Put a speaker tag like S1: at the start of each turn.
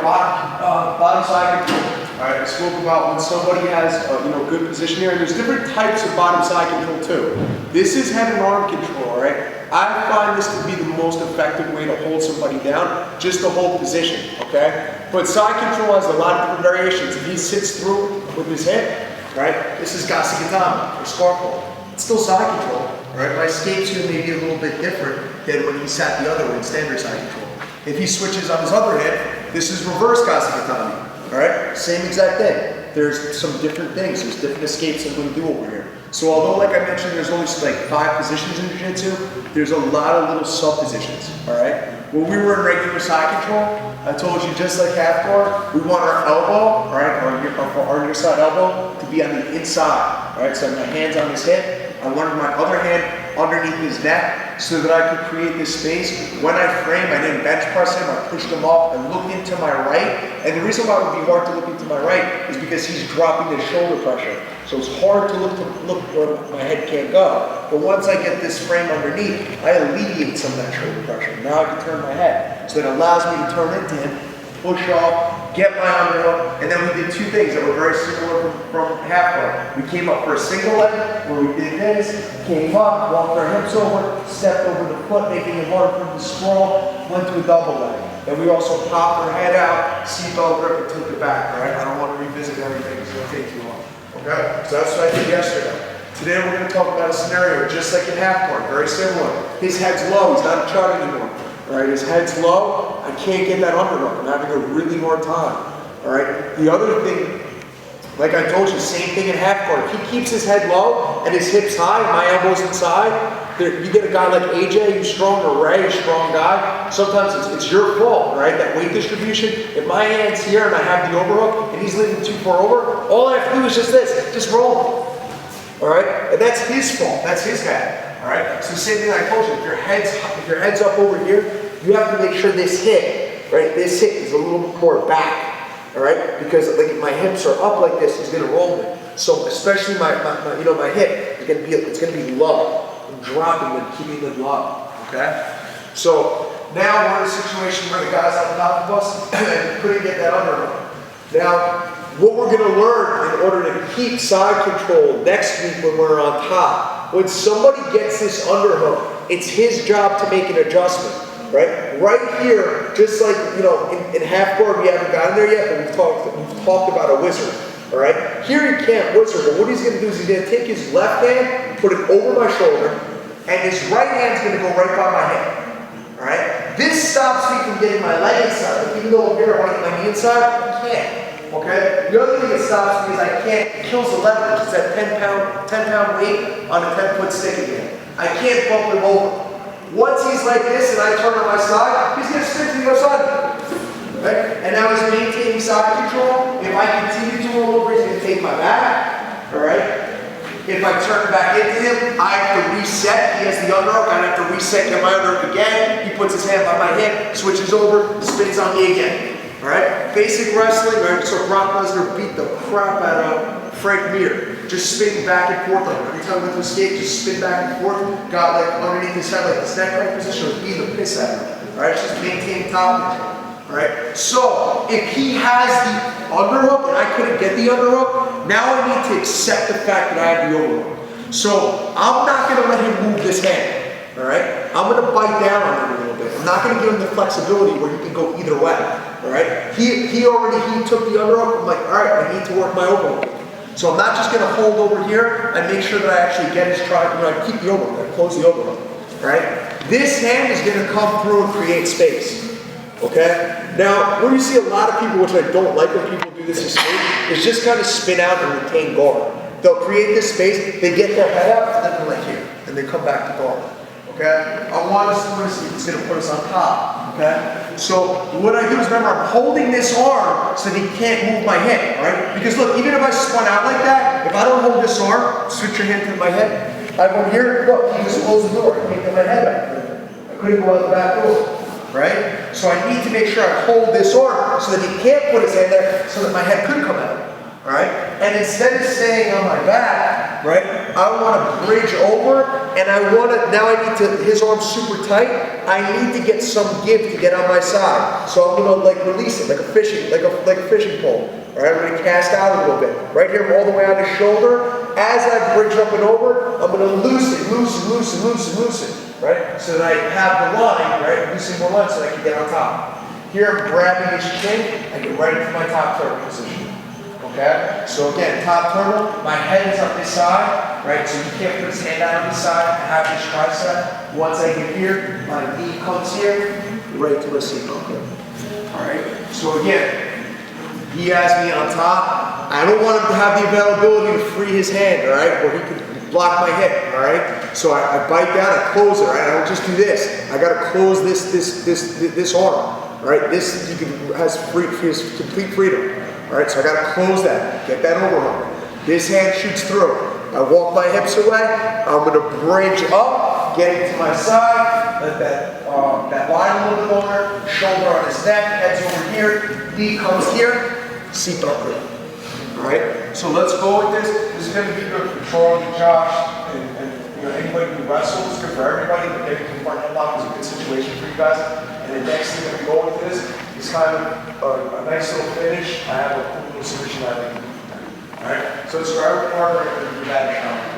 S1: know, bottom side control. All right, I spoke about when somebody has, good position here, and there's different types of bottom side control too. This is head and arm control, all right? I find this to be the most effective way to hold somebody down, just to hold position, okay? But side control has a lot of different variations. If he sits through with his hip, right? This is Gasagatame, or scarf hold. It's still side control, right? My escapes here may be a little bit different than when he sat the other way in standard side control. If he switches on his other hip, this is reverse Gasagatame. All right, same exact thing. There's some different things. There's different escapes I'm going to do over here. So although, like I mentioned, there's only like 5 positions in Jiu-Jitsu, there's a lot of little sub-positions, all right? When we were in regular side control, I told you just like half guard, we want our elbow, all right, our near side elbow to be on the inside, all right? So my hand's on his hip. I wanted my other hand underneath his neck so that I could create this space. When I framed, I didn't bench press him, I pushed him up and looked into my right. And the reason why it would be hard to look into my right is because he's dropping his shoulder pressure. So it's hard to look where my head can't go. But once I get this frame underneath, I alleviate some of that shoulder pressure. Now I can turn my head. So that allows me to turn into him, push off, get my underhook, and then we did 2 things that were very similar from half guard. We came up for a single leg, where we did this, came up, walked our hips over, stepped over the foot, making it hard for him to sprawl, went to a double leg. And we also popped our head out, seatbelt grip, and took it back, all right? I don't want to revisit everything, it's going to take too long, okay? So that's what I did yesterday. Today we're going to talk about a scenario just like in half guard, very similar. His head's low, he's not in chart anymore. All right, his head's low, I can't get that underhook. I'm having a really hard time. All right, the other thing, like I told you, same thing in half guard. If he keeps his head low and his hips high, my elbows inside, you get a guy like AJ who's strong, or Ray, a strong guy, sometimes it's your fault, right? That weight distribution. If my hand's here and I have the overhook and he's leaning too far over, all I have to do is just this, just roll him. All right, and that's his fault, that's his head. All right, so the same thing I told you, if your head's up over here, you have to make sure this hip, right, this hip is a little bit more back, all right, because like if my hips are up like this, he's gonna roll me. So especially my hip, it's gonna be low. I'm dropping and keeping it low, okay? So now we're in a situation where the guy's on top of us and couldn't get that underhook. Now, what we're going to learn in order to keep side control next week when we're on top, when somebody gets this underhook, it's his job to make an adjustment, right? Right here, just like, in half guard, we haven't gotten there yet, but we've talked about a wizard, all right? Here he can't wizard, but what he's going to do is he's going to take his left hand, put it over my shoulder, and his right hand's going to go right by my hip, all right? This stops me from getting my leg inside. Even though over here I want to get my knee inside, I can't. Okay? The other thing that stops me is I can't, it kills the leverage. It's that 10-pound weight on a 10-foot stick again. I can't bump him over. Once he's like this and I turn on my side, he's going to spin to the other side. Right? And now he's maintaining side control. If I continue to roll over, he's going to take my back. Alright? If I turn back into him, I have to reset. He has the underhook. I have to reset, get my underhook again. He puts his hand by my hip, switches over, spins on me again. Alright? Basic wrestling, right? So Brock Lesnar beat the crap out of Frank Mir. Just spin back and forth on him. Every time he went to escape, just spin back and forth. Got like underneath his head, like this neck crank position, was beating the piss out of him. Alright? Just maintain top control. Alright? So, if he has the underhook and I couldn't get the underhook, now I need to accept the fact that I have the overhook. So, I'm not going to let him move this hand. Alright? I'm going to bite down on him a little bit. I'm not going to give him the flexibility where he can go either way. Alright? He took the underhook. I'm like, alright, I need to work my overhook. So I'm not just going to hold over here. I make sure that I actually get his triangle. I keep the overhook. I close the overhook. Alright? This hand is going to come through and create space. Okay? Now, where you see a lot of people, which I don't like when people do this escape, is just kind of spin out and retain guard. They'll create this space, they get their head up, and then they're like here, and they come back to guard. Okay? I want us to see if it's going to put us on top. Okay? So, what I do is remember, I'm holding this arm so that he can't move my hip, right? Because look, even if I spun out like that, if I don't hold this arm, switch your hand to my head, I go here, look, he just closed the door, I can't get my head back. I couldn't go out the back door. Right? So I need to make sure I hold this arm so that he can't put his hand there so that my head could come out. right? And instead of staying on my back, right, I want to bridge over, and I want to, now I need to, his arm's super tight, I need to get some give to get on my side. So I'm going to like release it, like a fishing pole. All right, I'm going to cast out a little bit. Right here, all the way on his shoulder. As I bridge up and over, I'm going to loosen, right? So that I have the line, right? Loosening the line so I can get on top. Here, I'm grabbing his chin, I get right into my top turtle position. Okay? So again, top turtle, my head is on this side, right? So you can't put his hand out on this side and have his tricep. Once I get here, my knee comes here, right to my seatbelt. Alright? So again, he has me on top. I don't want him to have the availability to free his hand, alright? Where he can block my hip, alright? So I bite down, I close it, right? I don't just do this. I gotta close this arm. Alright, this has complete freedom. Alright, so I gotta close that, get that overhand. This hand shoots through. I walk my hips away, I'm gonna bridge up, get it to my side, let that line a little bit longer, shoulder on his neck, head's over here, knee comes here, seatbelt grip. Alright, so let's go with this. This is gonna be good for Charlie, Josh, and you know, anybody who wrestles. It's good for everybody, but getting to the front headlock is a good situation for you guys. And the next thing that we go into this is kind of a nice little finish. I have a cool little submission I like to do. Alright, so let's start with the partner and do that.